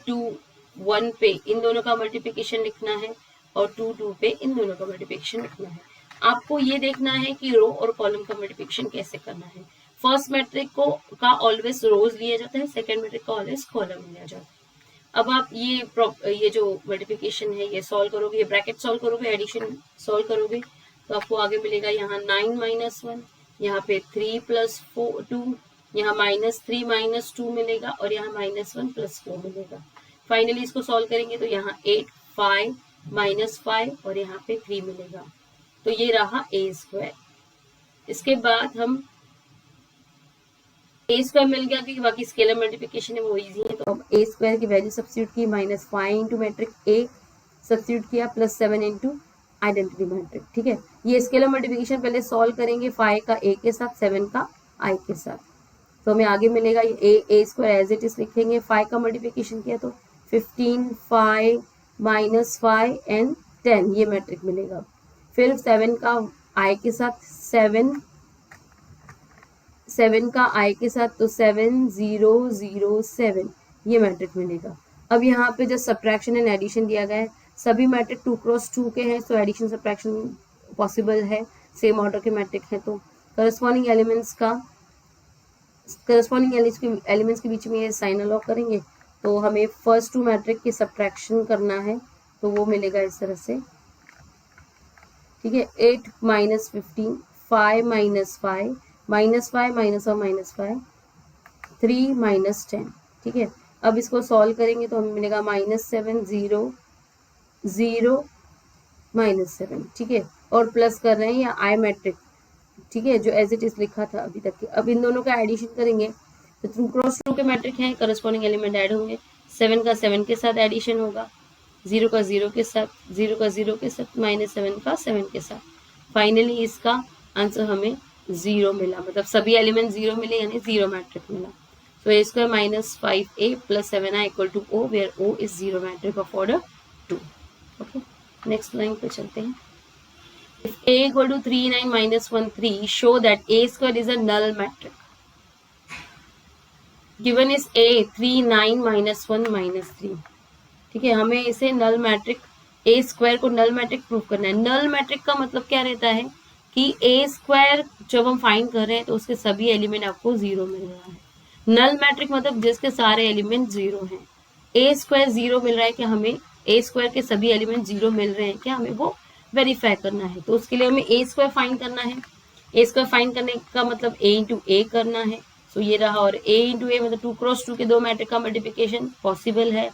2 1 पे इन दोनों का मल्टीप्लिकेशन लिखना है, और 2 2 पे इन दोनों का मल्टीप्लिकेशन लिखना है। आपको ये देखना है कि रो और कॉलम का मल्टीप्लिकेशन कैसे करना है। फर्स्ट मैट्रिक का ऑलवेज रोज लिया जाता है, सेकेंड मैट्रिक का ऑलवेज कॉलम लिया जाता है। अब आप ये जो मल्टीप्लिकेशन है ये सॉल्व करोगे, ये ब्रैकेट सॉल्व करोगे, एडिशन सॉल्व करोगे, तो आपको आगे मिलेगा यहाँ 9 -1, यहाँ पे 3 + 2, यहाँ -3 -2 मिलेगा, और यहाँ -1 + 4 मिलेगा। फाइनली इसको सॉल्व करेंगे तो यहाँ 8 5 -5 और यहाँ पे 3 मिलेगा। तो ये रहा a²। इसके बाद हम a² मिल गया, क्योंकि बाकी स्केलर मल्टीप्लिकेशन है वो इजी है। तो अब a² की वैल्यू सब्स्टिट्यूट की, -5 इंटू मैट्रिक a सब्स्टिट्यूट किया, प्लस 7 इंटू आइडेंटिटी मैट्रिक, ठीक है। ये स्केलर मल्टीप्लिकेशन पहले सॉल्व करेंगे, 5 का a के साथ, 7 का i के साथ। तो हमें आगे मिलेगा ये a² एज इट इज लिखेंगे, 5 का मल्टीप्लिकेशन किया तो 15 5 -5 एंड 10 ये मैट्रिक मिलेगा। फिर 7 का i के साथ, 7 का i के साथ, तो 7 0 0 7 ये मैट्रिक मिलेगा। अब यहाँ पे जो सब्ट्रैक्शन एंड एडिशन दिया गया है, सभी मैट्रिक 2 क्रॉस 2 के हैं, तो एडिशन सब्ट्रैक्शन पॉसिबल है, सेम ऑर्डर के मैट्रिक हैं। तो करस्पॉन्डिंग एलिमेंट्स के बीच में ये साइन अलॉग करेंगे, तो हमें फर्स्ट 2 मैट्रिक की सब्ट्रैक्शन करना है, तो वो मिलेगा इस तरह से, ठीक है। 8 -15 5 -5 -5 -5 3 -10, ठीक है। अब इसको सॉल्व करेंगे तो हमें मिलेगा -7 0 0 -7, ठीक है, और प्लस कर रहे हैं या आई मैट्रिक, ठीक है, जो एज इट इज लिखा था अभी तक के। अब इन दोनों का एडिशन करेंगे तो 2 क्रॉस 2 के मैट्रिक हैं, करस्पॉन्डिंग एलिमेंट ऐड होंगे, 7 का 7 के साथ एडिशन होगा, 0 का 0 के साथ, 0 का 0 के साथ, -7 का 7 के साथ। फाइनली इसका आंसर हमें 0 मिला, मतलब सभी एलिमेंट 0 मिले, यानी 0 मैट्रिक मिला। So a² -5a + 7i = O, where O is 0 matrix of order 2. Okay, next line पे चलते हैं। If a = 3 9 -1 3, show that a² is a null matrix. Given is a 3 9 -1 -3, ठीक है। हमें इसे नल मैट्रिक a² को नल मैट्रिक प्रूव करना है। नल मैट्रिक का मतलब क्या रहता है कि a² जब हम फाइंड कर रहे हैं तो उसके सभी एलिमेंट आपको 0 मिल रहा है। नल मैट्रिक मतलब जिसके सारे एलिमेंट 0 हैं। a² 0 मिल रहा है, कि हमें a² के सभी एलिमेंट 0 मिल रहे हैं क्या, हमें वो वेरीफाई करना है। तो उसके लिए हमें a² फाइंड करना है। a² फाइंड करने का मतलब a इंटू ए करना है। सो ये रहा, और a इंटू ए मतलब 2 क्रॉस 2 के 2 मैट्रिक का मल्टीप्लिकेशन पॉसिबल है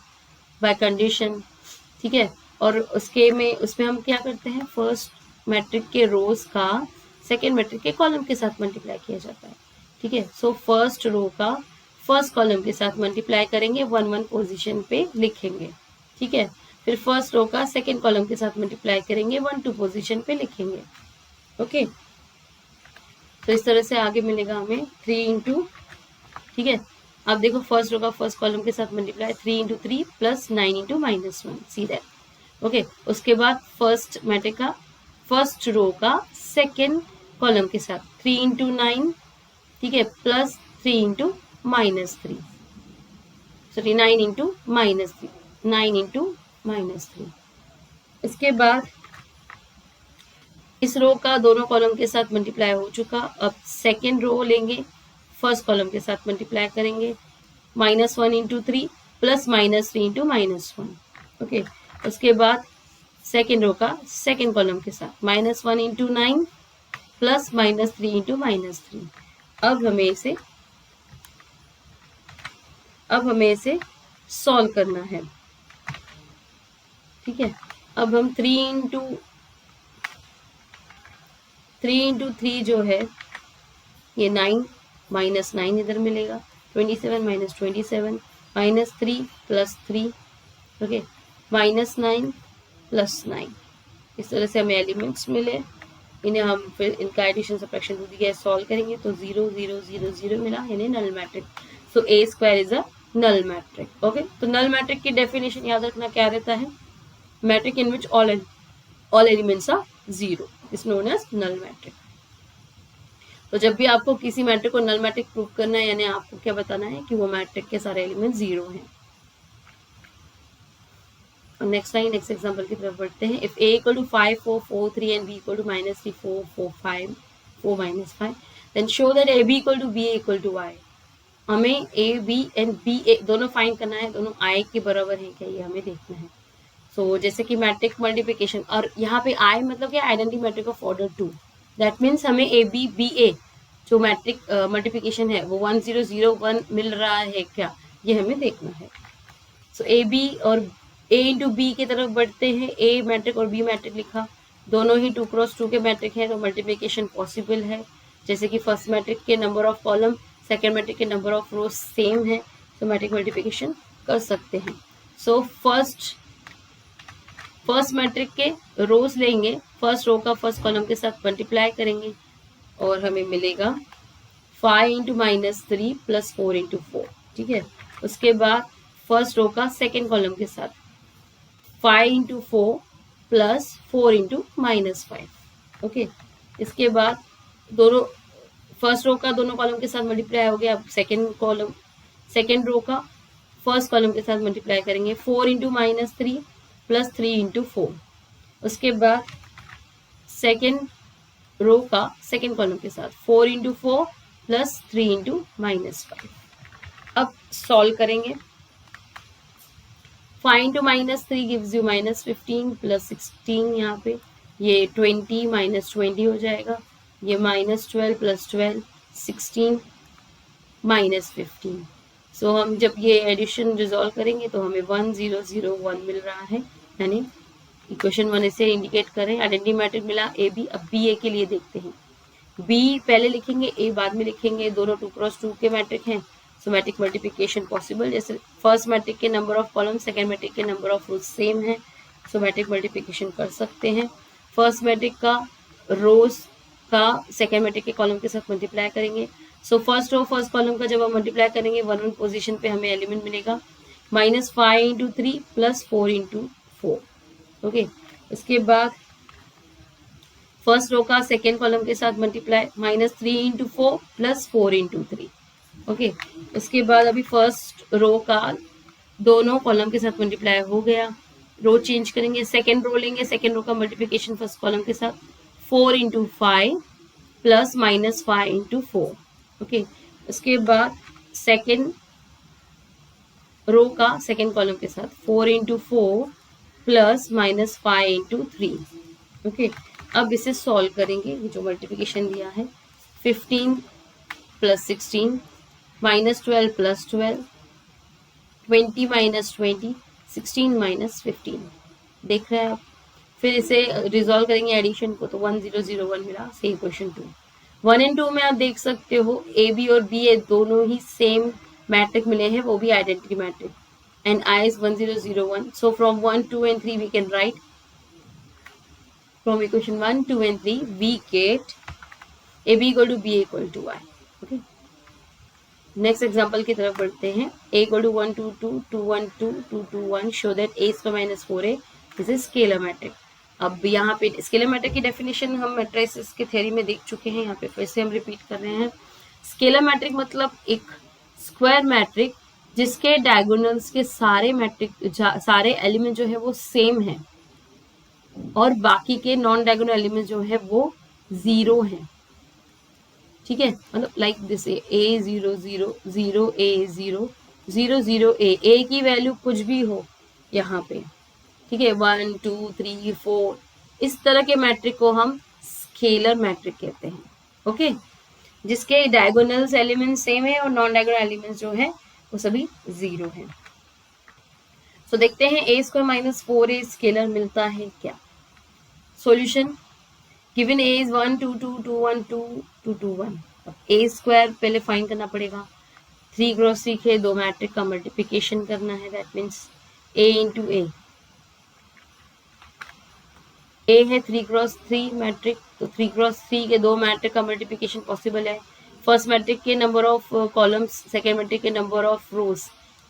बाय कंडीशन, ठीक है। और उसमें हम क्या करते हैं, फर्स्ट मैट्रिक के रोज का सेकेंड मैट्रिक के कॉलम के साथ मल्टीप्लाई किया जाता है, ठीक है। सो फर्स्ट रो का फर्स्ट कॉलम के साथ मल्टीप्लाई करेंगे, 1 1 पोजीशन पे लिखेंगे, ठीक है। फिर फर्स्ट रो का सेकेंड कॉलम के साथ मल्टीप्लाई करेंगे, 1 2 पोजीशन पे लिखेंगे, ओके। तो इस तरह से आगे मिलेगा हमें 3 इंटू, ठीक है। अब देखो फर्स्ट रो का फर्स्ट कॉलम के साथ multiply, 3 into 3 plus 9 into -1, see that, okay. उसके बाद फर्स्ट मैट्रिक का फर्स्ट रो का सेकेंड कॉलम के साथ 3 इंटू 9, ठीक है, plus 3 into -3, sorry 9 into -3, 9 into -3। इसके बाद इस रो का दोनों कॉलम के साथ मल्टीप्लाई हो चुका। अब सेकेंड रो लेंगे, फर्स्ट कॉलम के साथ मल्टीप्लाई करेंगे, -1 इंटू 3 प्लस -3 इंटू -1। ओके, उसके बाद सेकेंड रो का सेकेंड कॉलम के साथ -1 इंटू 9 प्लस -3 इंटू -3। अब हमें इसे सॉल्व करना है। ठीक है, अब हम 3 इंटू 3 जो है ये 9 -9 इधर मिलेगा, 27 -27 -3 प्लस 3। Okay, -9 plus 9। इस तरह से हमें एलिमेंट्स मिले, इन्हें हम फिर इनका एडिशन सब्ट्रैक्शन टू दिया सॉल्व करेंगे तो 0 0 0 0 मिला, यानी null matrix. So A square is a null matrix. Okay, तो नल मैट्रिक की डेफिनेशन याद रखना क्या रहता है? Matrix in which all elements are 0 is known as null matrix. तो जब भी आपको किसी मैट्रिक को नल मैट्रिक प्रूव करना है, यानी आपको क्या बताना है कि वो मैट्रिक के सारे एलिमेंट 0 हैं। नेक्स्ट एग्जांपल की तरफ बढ़ते हैं। If a equal to 5 4 4 3 and b equal to -3 4 4 5 4 -5 then show that ab equal to b equal to y। हमें a b and b a दोनों फाइंड करना है, दोनों i के बराबर है क्या, ये हमें देखना है। सो जैसे कि मैट्रिक मल्टीप्लिकेशन, और यहाँ पे i मतलब क्या, identity matrix of order 2। That means हमें a b b a जो मैट्रिक मल्टीप्लिकेशन है वो 1 0 0 1 मिल रहा है क्या, ये हमें देखना है। सो ए बी और a इंटू बी की तरफ बढ़ते हैं। a मैट्रिक और b मैट्रिक लिखा, दोनों ही 2 क्रॉस 2 के मैट्रिक है, तो मल्टीप्लिकेशन पॉसिबल है। जैसे कि फर्स्ट मैट्रिक के number of column second matrix के नंबर ऑफ रोज सेम है, तो मैट्रिक मल्टीप्लिकेशन कर सकते हैं। सो फर्स्ट मैट्रिक के रोज लेंगे, फर्स्ट रो का फर्स्ट कॉलम के साथ मल्टीप्लाई करेंगे और हमें मिलेगा 5 इंटू -3 प्लस 4 इंटू 4। ठीक है, उसके बाद फर्स्ट रो का सेकेंड कॉलम के साथ 5 इंटू 4 प्लस 4 इंटू -5। ओके, इसके बाद दोनों फर्स्ट रो का दोनों कॉलम के साथ मल्टीप्लाई हो गया। अब सेकेंड रो का फर्स्ट कॉलम के साथ मल्टीप्लाई करेंगे, 4 इंटू -3 प्लस 3 इंटू 4। उसके बाद सेकेंड रो का सेकेंड कॉलम के साथ 4 इंटू 4 प्लस 3 इंटू -5। अब सॉल्व करेंगे। 5 इंटू -3 गिव्स यू -15 प्लस 16, यहाँ पे ये 20 -20 हो जाएगा, ये -12 प्लस 12 16 -15। सो हम जब ये एडिशन रिजॉल्व करेंगे तो हमें 1 0 0 1 मिल रहा है, यानी इक्वेशन 1 इसे इंडिकेट करें। आइडेंटिटी मैट्रिक मिला ए बी। अब बी ए के लिए देखते हैं, बी पहले लिखेंगे, ए बाद में लिखेंगे, दोनों 2 क्रॉस 2 के मैट्रिक हैं, सो मैट्रिक मल्टीप्लिकेशन पॉसिबल। जैसे फर्स्ट मैट्रिक के number of column second matrix के नंबर ऑफ रोज सेम है, सो मैट्रिक मल्टीप्लिकेशन कर सकते हैं। फर्स्ट मैट्रिक का रोज का सेकेंड मैट्रिक के कॉलम के साथ मल्टीप्लाई करेंगे। So first row first column का जब हम मल्टीप्लाई करेंगे 1 1 पोजीशन पे हमें एलिमेंट मिलेगा -5 इंटू 3 प्लस 4 इंटू 4। ओके, उसके बाद फर्स्ट रो का सेकेंड कॉलम के साथ multiply -3 into 4 plus 4 into 3। Okay, उसके बाद अभी फर्स्ट रो का दोनों कॉलम के साथ मल्टीप्लाई हो गया, रो चेंज करेंगे, सेकेंड रो लेंगे, सेकेंड रो का मल्टीप्लिकेशन फर्स्ट कॉलम के साथ 4 इंटू 5 प्लस -5 इंटू 4। ओके, उसके बाद सेकेंड रो का सेकेंड कॉलम के साथ 4 इंटू 4 प्लस -5 इंटू 3। ओके, अब इसे सॉल्व करेंगे, जो मल्टीप्लिकेशन दिया है 15 प्लस 16 -12 प्लस 12 20 -20 16 -15 देख रहे हैं आप। फिर इसे रिजॉल्व करेंगे एडिशन को, तो 1 0 0 1 मिला, सेम क्वेश्चन 2 1 एंड 2 में आप देख सकते हो ए बी और बी ए दोनों ही सेम मैट्रिक मिले हैं, वो भी identity matrix, and I is 1 0 0 1। So from 1 2 and 3 we can write from equation 1 2 and 3 we get ab equal to b equal to y। okay, next example की तरफ बढ़ते हैं। a equal to 1 2 2 2 1 2 2 2 1 show that a square minus 4a is a scalar matrix. अब यहाँ पे scalar matrix की definition हम matrices के थ्योरी में देख चुके हैं, यहाँ पे फिर से हम रिपीट कर रहे हैं। स्केलर मैट्रिक मतलब एक स्क्वायर मैट्रिक जिसके डायगोनल्स के सारे मैट्रिक सारे एलिमेंट जो है वो सेम है और बाकी के नॉन डायगोनल एलिमेंट जो है वो 0 है। ठीक है, मतलब लाइक दिस ए 0 0 0 ए 0 0 0 ए की वैल्यू कुछ भी हो यहाँ पे, ठीक है, 1 2 3 4, इस तरह के मैट्रिक को हम स्केलर मैट्रिक कहते हैं। ओके, जिसके डायगोनल्स एलिमेंट सेम है और नॉन डायगोनल एलिमेंट्स जो है वो सभी 0 है। तो देखते हैं a square minus 4a scalar मिलता है क्या। Solution, given a is 1 2 2 2 1 2 2 2 1। अब a स्क्वायर पहले फाइंड करना पड़ेगा। 3 क्रॉस 3 के दो मैट्रिक का मल्टीप्लिकेशन करना है, दैट मीन्स a इंटू ए है 3 क्रॉस 3 मैट्रिक, तो 3 क्रॉस 3 के दो मैट्रिक का मल्टीप्लिकेशन पॉसिबल है। फर्स्ट मैट्रिक के number of columns second matrix के नंबर ऑफ रोज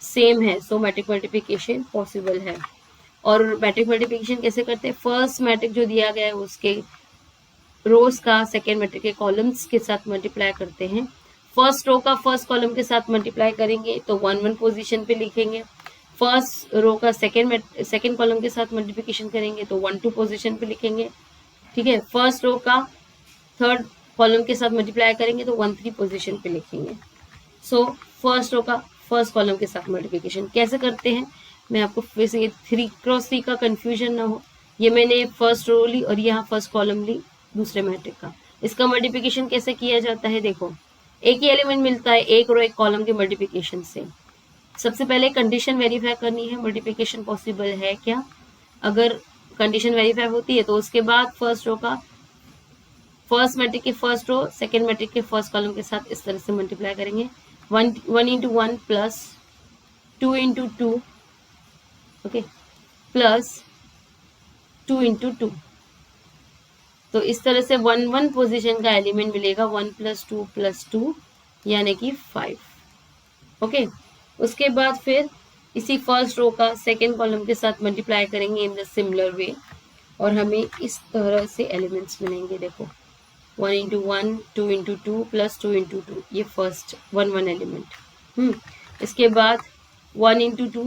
सेम है, सो मैट्रिक मल्टीप्लिकेशन पॉसिबल है। और मैट्रिक मल्टीप्लिकेशन कैसे करते हैं, फर्स्ट मैट्रिक जो दिया गया है उसके रोज का सेकेंड मैट्रिक के कॉलम्स के साथ मल्टीप्लाई करते हैं। फर्स्ट रो का फर्स्ट कॉलम के साथ मल्टीप्लाई करेंगे तो 1 1 पोजीशन पे लिखेंगे। फर्स्ट रो का सेकेंड कॉलम के साथ मल्टीप्लिकेशन करेंगे तो 1 2 पोजीशन पे लिखेंगे। ठीक है, फर्स्ट रो का थर्ड कॉलम के साथ मल्टीप्लाई करेंगे तो 1 3 पोजीशन पे लिखेंगे। सो फर्स्ट रो का फर्स्ट कॉलम के साथ मल्टीप्लिकेशन कैसे करते हैं, मैं आपको फिर से 3 क्रॉस 3 का कंफ्यूजन ना हो, ये मैंने फर्स्ट रो ली और यहाँ फर्स्ट कॉलम ली दूसरे मैट्रिक का। इसका मल्टीप्लिकेशन कैसे किया जाता है, देखो एक ही एलिमेंट मिलता है एक रो एक कॉलम के मल्टीप्लिकेशन से। सबसे पहले कंडीशन वेरीफाई करनी है, मल्टीप्लिकेशन पॉसिबल है क्या। अगर कंडीशन वेरीफाई होती है तो उसके बाद फर्स्ट रो का फर्स्ट मैट्रिक के फर्स्ट रो सेकेंड मैट्रिक के फर्स्ट कॉलम के साथ इस तरह से मल्टीप्लाई करेंगे। 1 into 1 plus 2 into 2, okay, plus 2 into 2। तो इस तरह से 1 1 पोजीशन का एलिमेंट मिलेगा, 1 प्लस 2 प्लस 2 यानी कि 5। ओके, उसके बाद फिर इसी फर्स्ट रो का सेकेंड कॉलम के साथ मल्टीप्लाई करेंगे इन द सिमिलर वे और हमें इस तरह से एलिमेंट्स मिलेंगे। देखो 1 इंटू 1 2 इंटू 2 प्लस 2 इंटू 2, ये फर्स्ट 1 1 एलिमेंट। इसके बाद 1 इंटू 2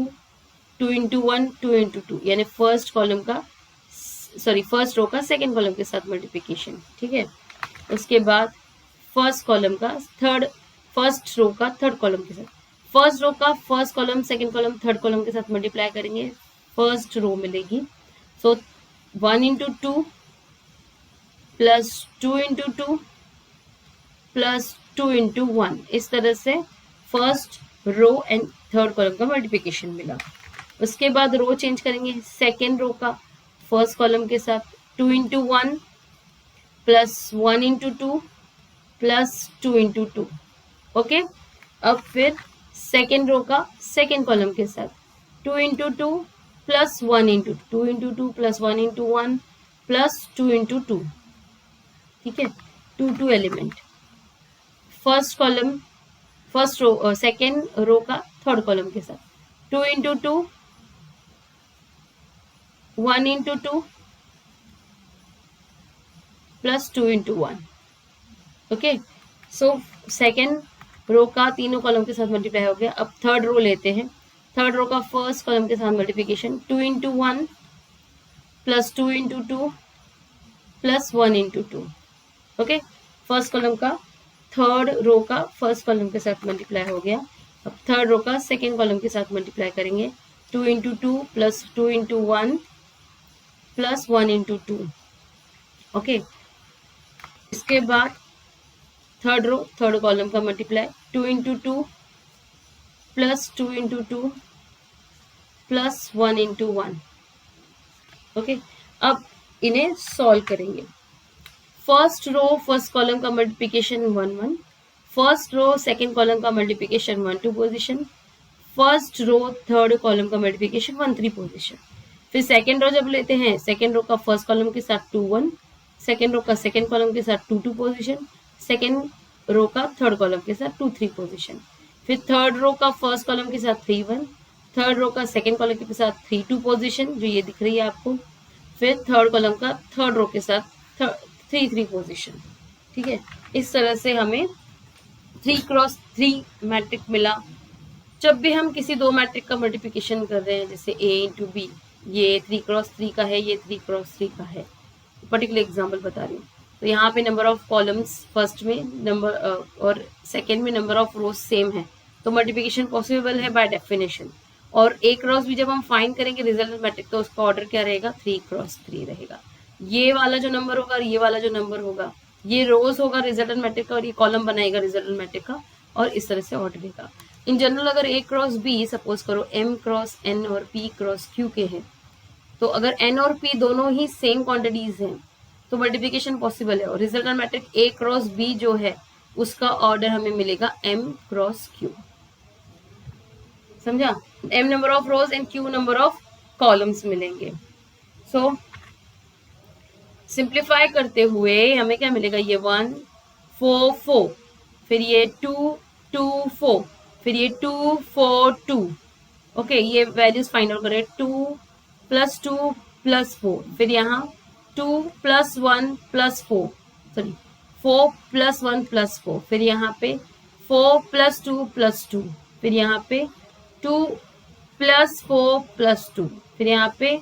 2 इंटू 1 2 इंटू 2 यानी फर्स्ट कॉलम का फर्स्ट रो का सेकेंड कॉलम के साथ मल्टीप्लिकेशन। ठीक है, उसके बाद फर्स्ट कॉलम का फर्स्ट रो का थर्ड कॉलम के साथ, फर्स्ट रो का first column second column third column के साथ मल्टीप्लाई करेंगे, फर्स्ट रो मिलेगी। So 1 into 2 plus 2 into 2 plus 2 into 1, इस तरह से first row and third column का मल्टीप्लिकेशन मिला। उसके बाद रो चेंज करेंगे, सेकेंड रो का फर्स्ट कॉलम के साथ 2 into 1 plus 1 into 2 plus 2 into 2। Okay, अब फिर सेकेंड रो का सेकेंड कॉलम के साथ 2 into 2 plus 1 into 2 into 2 plus 1 into 1 plus 2 into 2। ठीक है, 2 2 element. First column first row second row का थर्ड कॉलम के साथ 2 into 2 1 into 2 plus 2 into 1। Okay, so second row का तीनों कॉलम के साथ मल्टीप्लाई हो गया। अब थर्ड रो लेते हैं, थर्ड रो का फर्स्ट कॉलम के साथ multiplication 2 into 1 plus 2 into 2 plus 1 into 2। Okay, first column का थर्ड रो का फर्स्ट कॉलम के साथ मल्टीप्लाई हो गया। अब थर्ड रो का सेकेंड कॉलम के साथ मल्टीप्लाई करेंगे, 2 into 2 plus 2 into 1 plus 1 into 2। Okay, इसके बाद थर्ड रो थर्ड कॉलम का multiply 2 into 2 plus 2 into 2 plus 1 into 1। Okay, अब इन्हें सॉल्व करेंगे। फर्स्ट रो फर्स्ट कॉलम का multiplication 1 1, first row second column का multiplication 1 2 position, first row third column का multiplication 1 3 position. फिर सेकेंड रो जब लेते हैं, सेकेंड रो का फर्स्ट कॉलम के साथ 2 1, सेकेंड रो का सेकेंड कॉलम के साथ 2 2 पोजिशन, सेकेंड रो का थर्ड कॉलम के साथ 2 3 पोजिशन। फिर थर्ड रो का फर्स्ट कॉलम के साथ 3 1, थर्ड रो का सेकेंड कॉलम के साथ 3 2 पोजिशन जो ये दिख रही है आपको। फिर थर्ड कॉलम का थर्ड रो के साथ 3 3 पोजिशन। ठीक है, इस तरह से हमें 3 क्रॉस 3 मैट्रिक मिला जब भी हम किसी दो मैट्रिक का मल्टीप्लिकेशन कर रहे हैं, जैसे A इंटू बी, ये 3x3 का है, ये 3x3 का है, पर्टिकुलर एग्जाम्पल बता रही हूँ। तो यहाँ पे नंबर ऑफ कॉलम्स फर्स्ट में नंबर और सेकेंड में नंबर ऑफ रोज सेम है, तो मल्टीप्लिकेशन पॉसिबल है बाय डेफिनेशन। और A क्रॉस B जब हम फाइंड करेंगे रिजल्टेंट मैट्रिक, तो उसका ऑर्डर क्या रहेगा, 3x3 रहेगा। ये वाला जो नंबर होगा और ये वाला जो नंबर होगा, ये रोज होगा रिजल्टेंट मैट्रिक का और ये कॉलम बनाएगा रिजल्टेंट मैट्रिक का, और इस तरह से ऑर्डर देगा। इन जनरल अगर A क्रॉस B सपोज करो M क्रॉस N और P क्रॉस Q के हैं, तो अगर N और P दोनों ही सेम क्वांटिटीज हैं तो मल्टीप्लिकेशन पॉसिबल है, और resultant matrix A cross B जो है उसका ऑर्डर हमें मिलेगा M क्रॉस Q। समझा? M number of rows and Q number of columns मिलेंगे। सो सिंप्लीफाई करते हुए हमें क्या मिलेगा, ये 1 4 4, फिर ये 2 2 4, फिर ये 2 4 2। ओके, ये वैल्यूज फाइंड आउट करें, 2 + 2 + 4, फिर यहाँ 2 + 1 + 4, सॉरी 4 + 1 + 4, फिर यहाँ पे 4 + 2 + 2, फिर यहाँ पे 2 + 4 + 2, फिर यहाँ पे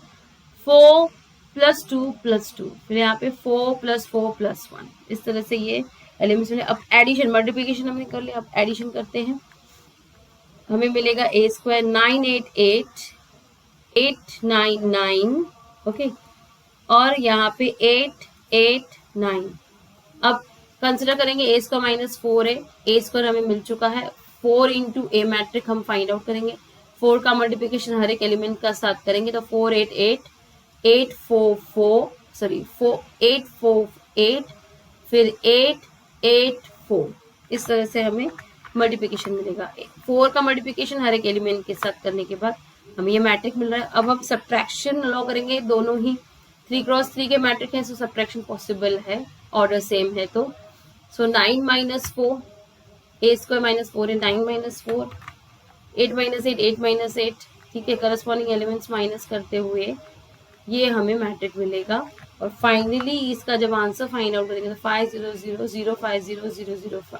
4 + 2 + 2, फिर यहाँ पे 4 + 4 + 1। इस तरह से ये एलिमेंट्स में। अब एडिशन, मल्टीप्लिकेशन हमने कर लिया, अब एडिशन करते हैं। हमें मिलेगा A² 988 899, ओके, और यहाँ पे 8 8 9। अब कंसिडर करेंगे A² - 4 है, A² हमें मिल चुका है, 4 इंटू A मैट्रिक हम फाइंड आउट करेंगे। 4 का मल्टीप्लिकेशन हर एक एलिमेंट का साथ करेंगे, तो 4 8 8 8 4 4, सॉरी 4 8 4 8, फिर 8 8 4। इस तरह से हमें मल्टीप्लिकेशन मिलेगा। 4 का मल्टीप्लिकेशन हर एक एलिमेंट के साथ करने के बाद हमें ये मैट्रिक मिल रहा है। अब हम सब्ट्रैक्शन अलाउ करेंगे, दोनों ही 3x3 के मैट्रिक हैं, सो सब्ट्रैक्शन पॉसिबल है, ऑर्डर सेम है तो। सो 9 - 4, A² - 4 है, 9 - 4, 8 - 8 8 - 8, ठीक है, करस्पॉन्डिंग एलिमेंट्स माइनस करते हुए ये हमें मैट्रिक मिलेगा। और फाइनली इसका जब आंसर फाइंड आउट करेंगे तो 5 0 0 0 5 0 0 0 5।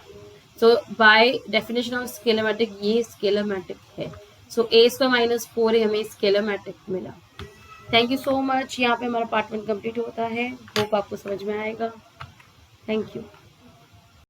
So by definition of scalar matrix ये स्केलर मैट्रिक है। सो A² - 4 हमें स्केलर मैट्रिक मिला। Thank you so much. यहाँ पे हमारा पार्ट 1 कंप्लीट होता है। होप आपको समझ में आएगा। Thank you.